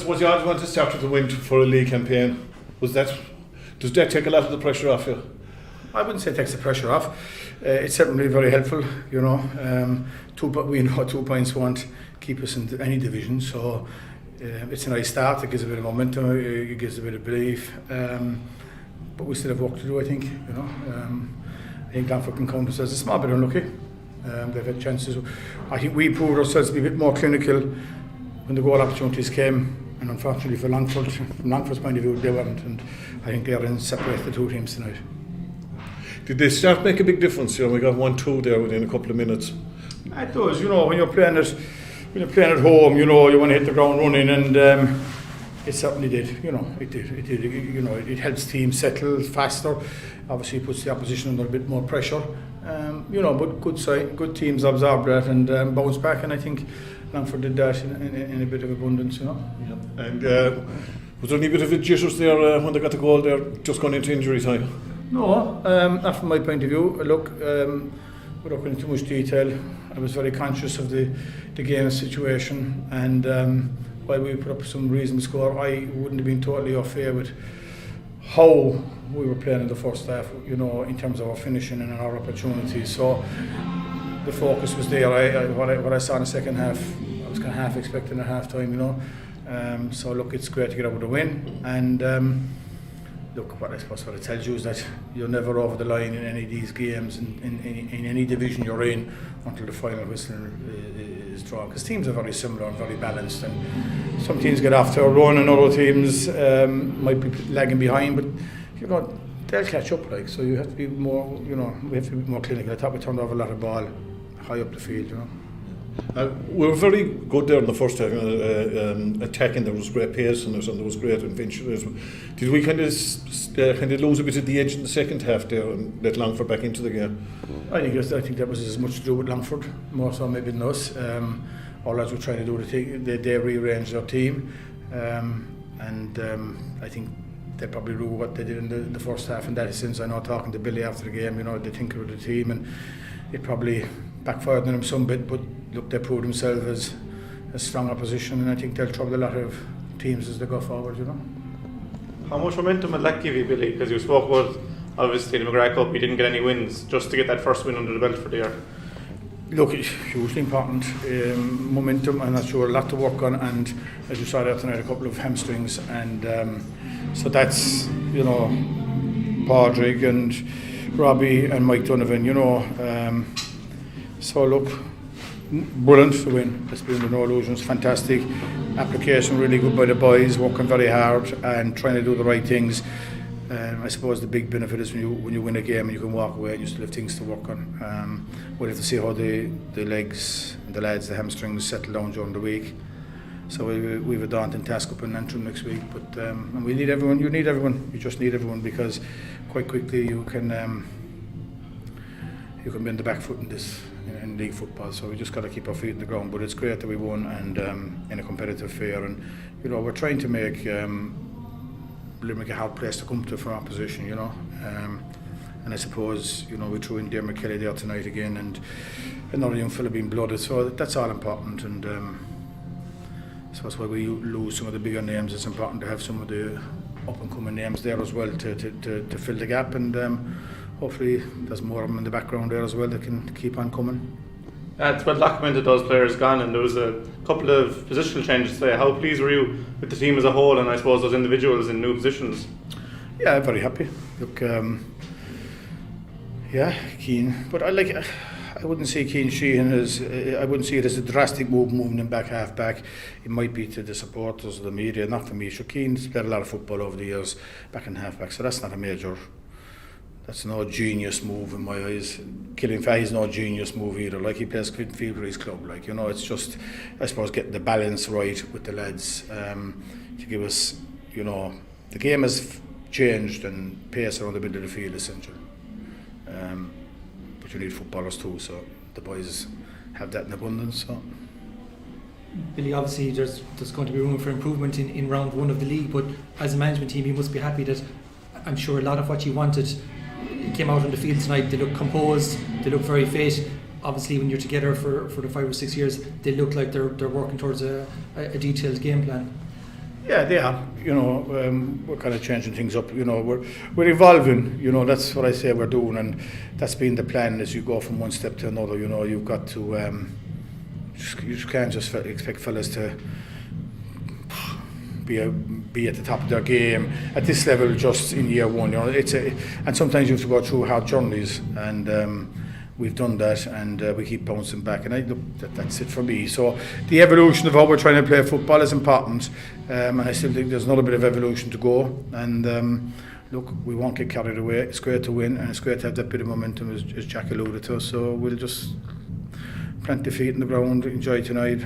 Was you always want to start with a win for a league campaign? Does that take a lot of the pressure off you? I wouldn't say it takes the pressure off. It's certainly very helpful, you know. We know 2 points won't keep us in any division, so it's a nice start. It gives a bit of momentum, it gives a bit of belief. But we still have work to do, I think. You know, I think Longford can count us as a small bit unlucky. They've had chances. I think we proved ourselves to be a bit more clinical when the goal opportunities came. And unfortunately for Longford, from Longford's point of view, they weren't. And I think they're in separate the two teams tonight. Did they start make a big difference? You know, we got 1-2 there within a couple of minutes. It does, you know, when you're playing at home, you know, you want to hit the ground running, and it certainly did. You know, it did. You know, it helps teams settle faster. Obviously, it puts the opposition under a bit more pressure. You know, but good teams absorb that and bounce back, and I think Longford did that in a bit of abundance, you know. Yeah. And was there any bit of a jitters there when they got the goal there, just going into injury time? No, not from my point of view. Look, without going into too much detail, I was very conscious of the game situation, and while we put up some reasonable score, I wouldn't have been totally off fair with how we were playing in the first half, you know, in terms of our finishing and our opportunities. So the focus was there. What I saw in the second half, I was kind of half expecting at half time, you know. So look, it's great to get out with a win, and look, what it tells you is that you're never over the line in any of these games, in any division you're in, until the final whistle is drawn. Because teams are very similar and very balanced, and some teams get off to a run, and other teams might be lagging behind. But you know, they'll catch up. Like, so you have to be more. You know, we have to be more clinical. I thought we turned over a lot of ball high up the field. You know. We were very good there in the first half, attacking. There was great pace and there was great invention. Did we kind of lose a bit of the edge in the second half there and let Longford back into the game? I think that was as much to do with Longford, more so maybe than us. All lads were trying to do they rearranged their team, and I think they probably knew what they did in the first half. In that sense, I know, talking to Billy after the game, you know, they think of the team, and it probably backfired on them some bit, but look, they proved themselves as a strong opposition, and I think they'll trouble a lot of teams as they go forward, you know. How much momentum will that give you, Billy? Because you spoke about, obviously, the McGrath Cup, you didn't get any wins, just to get that first win under the belt for the year. Look, it's hugely important. Momentum, I'm not sure, a lot to work on, and as you saw there tonight, a couple of hamstrings, and so that's, you know, Padraig and Robbie and Mike Donovan, you know. So look, brilliant to win. Let's be under no illusions. Fantastic application, really good by the boys, working very hard and trying to do the right things. I suppose the big benefit is when you win a game and you can walk away and you still have things to work on. We'll have to see how the legs, the lads, the hamstrings settle down during the week. So we have a daunting task up in Antrim next week. But and we need everyone. You need everyone. You just need everyone, because quite quickly you can be on the back foot in league football. So we just got to keep our feet in the ground. But it's great that we won, and in a competitive fair. And you know, we're trying to make Limerick a hard place to come to from our position. You know, and I suppose, you know, we threw in Dermot Kelly there tonight again, and another young fella being blooded. So that's all important. And so that's why we lose some of the bigger names. It's important to have some of the up and coming names there as well to fill the gap, and hopefully there's more of them in the background there as well that can keep on coming. It's well documented those players gone, and there was a couple of positional changes today. How pleased were you with the team as a whole, and I suppose those individuals in new positions? Yeah, very happy. Look, yeah, keen, but I wouldn't see Keane Sheehan as, I wouldn't see it as a drastic move, moving him back half back. It might be to the supporters of the media, not for me. Sure, Keane's played a lot of football over the years back in half back, so that's not a major, that's no genius move in my eyes. Killing Fahey's no genius move either. Like, he plays midfield for his club. Like, you know, it's just, I suppose, getting the balance right with the lads to give us, you know, the game has changed and pace around the middle of the field essential. But you need footballers too, so the boys have that in abundance. So. Billy, obviously there's going to be room for improvement in round one of the league, but as a management team you must be happy that, I'm sure, a lot of what you wanted came out on the field tonight. They look composed, they look very fit. Obviously when you're together for the 5 or 6 years, they look like they're working towards a detailed game plan. Yeah, they are. You know, we're kind of changing things up. You know, we're evolving. You know, that's what I say we're doing, and that's been the plan as you go from one step to another. You know, you've got to you just can't just expect fellas to be at the top of their game at this level just in year one. You know, and sometimes you have to go through hard journeys, and we've done that, and we keep bouncing back. And that's it for me. So the evolution of how we're trying to play football is important, and I still think there's another bit of evolution to go. And look, we won't get carried away. It's great to win, and it's great to have that bit of momentum, as Jack alluded to. So we'll just plant the feet in the ground, enjoy tonight.